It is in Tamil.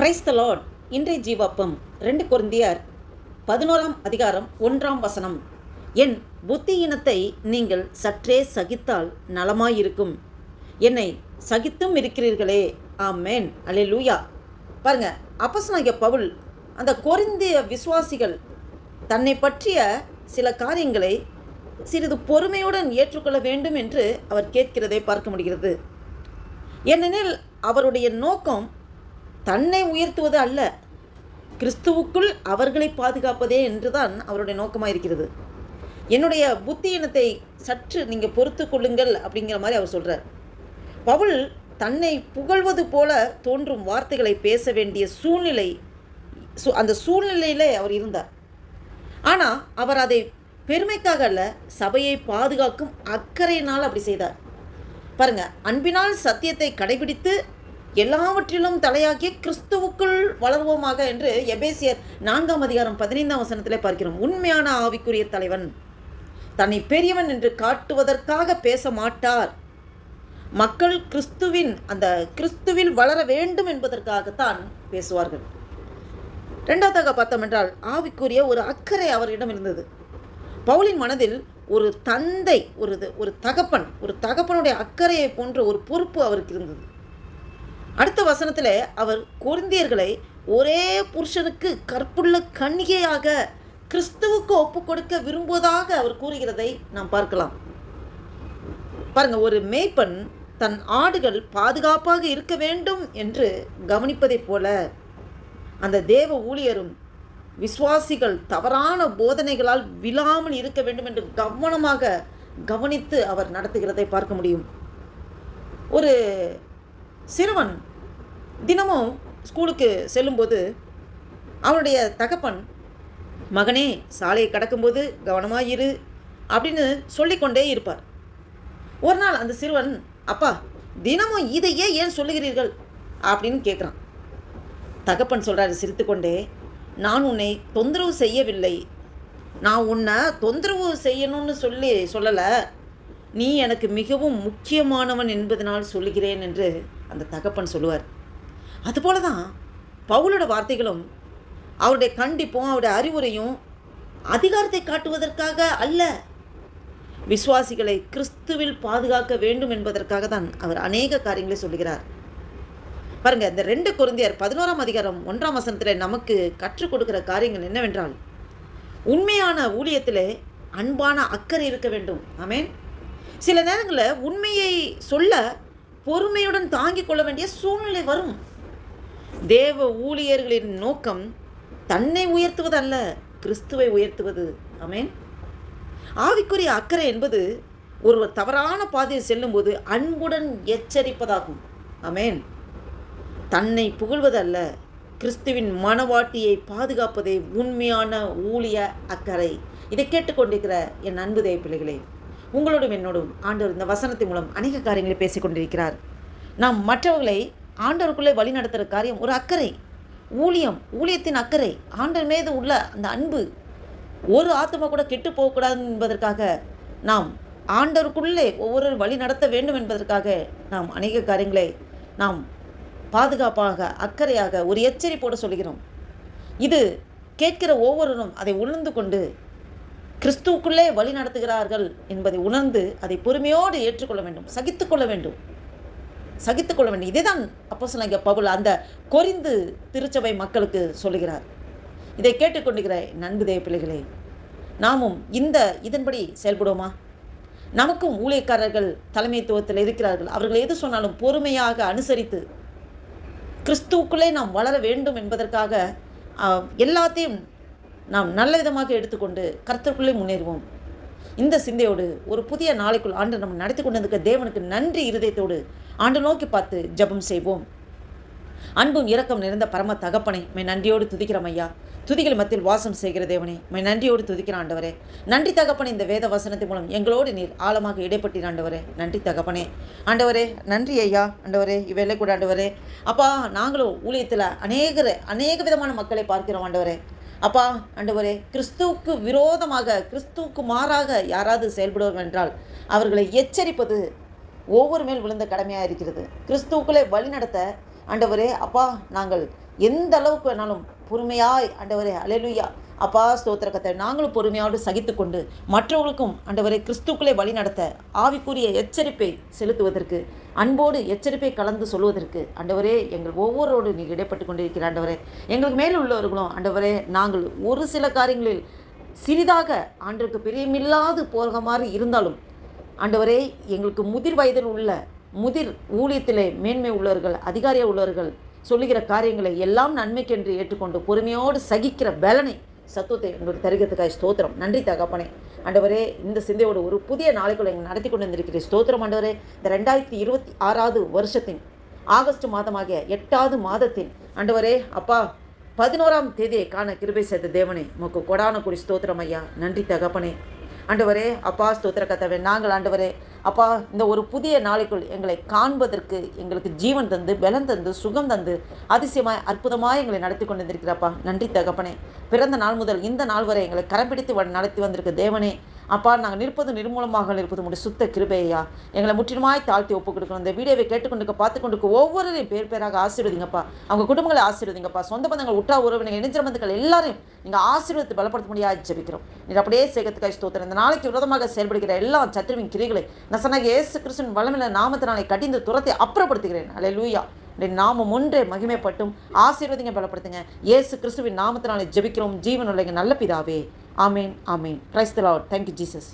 Praise the Lord. இன்றைய ஜீவாப்பம் 2 கொரிந்தியர் 11 அதிகாரம் 1 என் புத்தியினத்தை நீங்கள் சற்றே சகித்தால் நலமாயிருக்கும். என்னை சகித்தும் இருக்கிறீர்களே. ஆமேன், அல்லேலூயா. பாருங்க, அப்போஸ்தலனாகிய பவுல் அந்த கொரிந்திய விசுவாசிகள் தன்னை பற்றிய சில காரியங்களை சிறிது பொறுமையுடன் ஏற்றுக்கொள்ள வேண்டும் என்று அவர் கேட்கிறதை பார்க்க முடிகிறது. ஏனெனில் அவருடைய நோக்கம் தன்னை உயர்த்துவது அல்ல, கிறிஸ்துவுக்குள் அவர்களை பாதுகாப்பதே என்றுதான் அவருடைய நோக்கமாக இருக்கிறது. என்னுடைய புத்தியினத்தை சற்று நீங்கள் பொறுத்து கொள்ளுங்கள் அப்படிங்கிற மாதிரி அவர் சொல்கிறார். பவுல் தன்னை புகழ்வது போல தோன்றும் வார்த்தைகளை பேச வேண்டிய சூழ்நிலை, அந்த சூழ்நிலையில் அவர் இருந்தார். ஆனால் அவர் அதை பெருமைக்காக அல்ல, சபையை பாதுகாக்கும் அக்கறையினால் அப்படி செய்தார். பாருங்க, அன்பினால் சத்தியத்தை கடைபிடித்து எல்லாவற்றிலும் தலையாக்கி கிறிஸ்துவுக்குள் வளர்வோமாக என்று எபேசியர் 4 அதிகாரம் 15 பார்க்கிறோம். உண்மையான ஆவிக்குரிய தலைவன் தன்னை பெரியவன் என்று காட்டுவதற்காக பேச மாட்டார். மக்கள் கிறிஸ்துவில் வளர வேண்டும் என்பதற்காகத்தான் பேசுவார்கள். இரண்டாவதாக பார்த்தோம் என்றால், ஆவிக்குரிய ஒரு அக்கறை அவரிடம் இருந்தது. பவுலின் மனதில் ஒரு தந்தை, ஒரு தகப்பனுடைய அக்கறையை போன்ற ஒரு பொறுப்பு அவருக்கு இருந்தது. அடுத்த வசனத்தில் அவர் கொரிந்தியர்களை ஒரே புருஷனுக்கு கற்புள்ள கன்னிகையாக கிறிஸ்துவுக்கு ஒப்பு கொடுக்க விரும்புவதாக அவர் கூறுகிறதை நாம் பார்க்கலாம். பாருங்க, ஒரு மேய்ப்பன் தன் ஆடுகள் பாதுகாப்பாக இருக்க வேண்டும் என்று கவனிப்பதைப் போல அந்த தேவ ஊழியரும் விசுவாசிகள் தவறான போதனைகளால் விழாமல் இருக்க வேண்டும் என்று கவனமாக கவனித்து அவர் நடத்துகிறதை பார்க்க முடியும். ஒரு சிறுவன் தினமும் ஸ்கூலுக்கு செல்லும்போது அவனுடைய தகப்பன், மகனே சாலையை கடக்கும்போது கவனமாயிரு அப்படின்னு சொல்லிக்கொண்டே இருப்பார். ஒரு நாள் அந்த சிறுவன், அப்பா தினமும் இதையே ஏன் சொல்லுகிறீர்கள் அப்படின்னு கேட்குறான். தகப்பன் சொல்கிறாரு சிரித்துக்கொண்டே, நான் உன்னை தொந்தரவு செய்யவில்லை, நான் உன்னை தொந்தரவு செய்யணும்னு சொல்லலை, நீ எனக்கு மிகவும் முக்கியமானவன் என்பதனால் சொல்லுகிறேன் என்று அந்த தகப்பன் சொல்லுவார். அதுபோல தான் பவுலோட வார்த்தைகளும் அவருடைய கண்டிப்பும் அவருடைய அறிவுரையும் அதிகாரத்தை காட்டுவதற்காக அல்ல, விசுவாசிகளை கிறிஸ்துவில் பாதுகாக்க வேண்டும் என்பதற்காக தான் அவர் அநேக காரியங்களை சொல்லுகிறார். பாருங்க, இந்த 2 கொரிந்தியர் 11 அதிகாரம் 1 நமக்கு கற்றுக் கொடுக்கிற காரியங்கள் என்னவென்றால், உண்மையான ஊழியத்திலே அன்பான அக்கறை இருக்க வேண்டும். ஆமேன். சில நேரங்களில் உண்மையை சொல்ல பொறுமையுடன் தாங்கிக் கொள்ள வேண்டிய சூழ்நிலை வரும். தேவ ஊழியர்களின் நோக்கம் தன்னை உயர்த்துவது அல்ல, கிறிஸ்துவை உயர்த்துவது. ஆமேன். ஆவிக்குரிய அக்கறை என்பது ஒருவர் தவறான பாதையில் செல்லும்போது அன்புடன் எச்சரிப்பதாகும். ஆமேன். தன்னை புகழ்வதல்ல, கிறிஸ்துவின் மனவாட்டியை பாதுகாப்பதே உண்மையான ஊழிய அக்கறை. இதை கேட்டுக்கொண்டிருக்கிற என் அன்பு தேவ பிள்ளைகளே, உங்களோடும் என்னோடும் ஆண்டவர் இந்த வசனத்தின் மூலம் அநேக காரியங்களை பேசிக்கொண்டிருக்கிறார். நாம் மற்றவர்களை ஆண்டவருக்குள்ளே வழி நடத்துகிற காரியம் ஒரு அக்கறை, ஊழியத்தின் அக்கறை, ஆண்டவர் மீது உள்ள அந்த அன்பு. ஒரு ஆத்மா கூட கெட்டு போகக்கூடாது என்பதற்காக நாம் ஆண்டவருக்குள்ளே ஒவ்வொரு வழி நடத்த வேண்டும் என்பதற்காக நாம் அநேக காரியங்களை நாம் பாதுகாப்பாக அக்கறையாக ஒரு எச்சரிப்போடு சொல்கிறோம். இது கேட்கிற ஒவ்வொருவரும் அதை உணர்ந்து கொண்டு கிறிஸ்துவுக்குள்ளே வழி நடத்துகிறார்கள் என்பதை உணர்ந்து அதை பொறுமையோடு ஏற்றுக்கொள்ள வேண்டும், சகித்துக்கொள்ள வேண்டும். இதை தான் அப்போஸ்தலனாகிய பவுல் அந்த கொரிந்து திருச்சபை மக்களுக்கு சொல்லுகிறார். இதை கேட்டுக்கொண்டிருக்கிற அன்பு தேவ பிள்ளைகளே, நாமும் இதன்படி செயல்படுவோமா? நமக்கும் ஊழியக்காரர்கள் தலைமைத்துவத்தில் இருக்கிறார்கள். அவர்கள் எது சொன்னாலும் பொறுமையாக அனுசரித்து கிறிஸ்துவுக்குள்ளே நாம் வளர வேண்டும் என்பதற்காக எல்லாத்தையும் நாம் நல்ல விதமாக எடுத்துக்கொண்டு கர்த்தருக்குள்ளே முன்னேறுவோம். இந்த சிந்தையோடு ஒரு புதிய நாளைக்குள் ஆண்டு நம்ம நடத்தி கொண்டு இருக்க தேவனுக்கு நன்றி இருதயத்தோடு ஆண்டு நோக்கி பார்த்து ஜெபம் செய்வோம். அன்பும் இரக்கம் நிறைந்த பரம தகப்பனை மை நன்றியோடு துதிக்கிறோம் ஐயா. துதிகள் மத்தியில் வாசம் செய்கிற தேவனே மை நன்றியோடு துதிக்கிற ஆண்டவரே. நன்றி தகப்பனே, இந்த வேத வசனத்தின் மூலம் எங்களோடு நீர் ஆழமாக இடைப்பட்டீர் ஆண்டவரே. நன்றி தகப்பனே. ஆண்டவரே நன்றி ஐயா. ஆண்டவரே இவையிலே கூட ஆண்டவரே, அப்பா நாங்களும் ஊழியத்தில் அநேக விதமான மக்களை பார்க்கிறோம் ஆண்டவரே. அப்பா ஆண்டவரே, கிறிஸ்துவுக்கு விரோதமாக கிறிஸ்துவுக்கு மாறாக யாராவது செயல்படுவார்கள் என்றால் அவர்களை எச்சரிப்பது ஒவ்வொரு மேல் விழுந்த கடமையாக இருக்கிறது. கிறிஸ்துவுக்குள்ளே வழி நடத்த ஆண்டவரே அப்பா நாங்கள் எந்த அளவுக்கு வேணாலும் பொறுமையாய் ஆண்டவரே அல்லேலூயா அப்பா ஸ்தோத்திர கர்த்தாவே, நாங்களும் பொறுமையோடு சகித்து கொண்டு மற்றவர்களுக்கும் ஆண்டவரை கிறிஸ்துக்குள்ளே வழி நடத்த ஆவிக்குரிய எச்சரிப்பை செலுத்துவதற்கு, அன்போடு எச்சரிப்பை கலந்து சொல்வதற்கு ஆண்டவரே எங்கள் ஒவ்வொருவரோடு நீ இடைப்பட்டு கொண்டிருக்கிற ஆண்டவரே. எங்களுக்கு மேல் உள்ளவர்களும் ஆண்டவரே, நாங்கள் ஒரு சில காரியங்களில் சிறிதாக ஆண்டவருக்கு பிரியமில்லாது போகிற மாதிரி இருந்தாலும் ஆண்டவரே, எங்களுக்கு முதிர் வயதில் உள்ள முதிர் ஊழியத்திலே மேன்மை உள்ளவர்கள், அதிகாரியாக உள்ளவர்கள் சொல்லுகிற காரியங்களை எல்லாம் நன்மைக்கென்று ஏற்றுக்கொண்டு பொறுமையோடு சகிக்கிற பலனை சத்துவத்தை எங்களுக்கு தருகிறதுக்காக ஸ்தோத்திரம். நன்றி தகப்பனே. ஆண்டவரே, இந்த சிந்தையோடு ஒரு புதிய நாளைக்குள்ள எங்கள் நடத்தி கொண்டு வந்திருக்கிறேன். ஸ்தோத்திரம் ஆண்டவரே. இந்த 2026 வருஷத்தின் ஆகஸ்ட் மாதமாகிய 8வது மாதத்தின் ஆண்டவரே அப்பா 11ஆம் தேதியை காண கிருபை செய்த தேவனே, உமக்கு கொடான கூடி ஸ்தோத்திரம் ஐயா. நன்றி தகப்பனே. ஆண்டவரே அப்பா ஸ்தோத்திர கர்த்தாவே, நாங்கள் ஆண்டவரே அப்பா இந்த ஒரு புதிய நாளைக்குள் எங்களை காண்பதற்கு எங்களுக்கு ஜீவன் தந்து பலன் தந்து சுகம் தந்து அதிசயமாய் அற்புதமாய் எங்களை நடத்தி கொண்டு வந்திருக்கிறப்பா. நன்றி தகப்பனே. பிறந்த நாள் முதல் இந்த நாள் வரை எங்களை கரம் பிடித்து நடத்தி வந்திருக்க தேவனே அப்பா, நாங்கள் நிற்பது நிர்மூலமாக இருப்பது உடைய சுத்த கிருபையா. எங்களை முற்றிலுமாய் தாழ்த்தி ஒப்பு கொடுக்கணும். இந்த வீடியோவை கேட்டுக்கொண்டு பார்த்து கொண்டு ஒவ்வொருவரையும் பேர் பேராக ஆசீர்வதிங்கப்பா. அவங்க குடும்பங்களை ஆசீர்வதிங்கப்பா. சொந்த பந்தங்கள் உற்றா உறவினர்கள் இணைஞ்ச பந்துக்கள் எல்லாரையும் நீங்கள் ஆசீர்வதித்து பலப்படுத்த முடியாது ஜெபிக்கிறோம். நீங்கள் அப்படியே சேகத்துக்காய் ஸ்தோத்திரம். இந்த நாளைக்கு விரோதமாக செயல்படுகிற எல்லா சத்துருவின் கிரிகளை நசனாகிய இயேசு கிறிஸ்துவின் வல்லமையுள்ள நாமத்தினாலே கடிந்து துரத்தை அப்புறப்படுத்துகிறேன். அல்லேலூயா. நாமம் ஒன்றே மகிமைப்பட்டும் ஆசீர்வதிங்க பலப்படுத்துங்க. இயேசு கிறிஸ்துவின் நாமத்தினாலே ஜெபிக்கிறோம் ஜீவனுள்ள நல்ல பிதாவே. ஆமேன் ஆமேன். Praise the Lord. Thank you Jesus.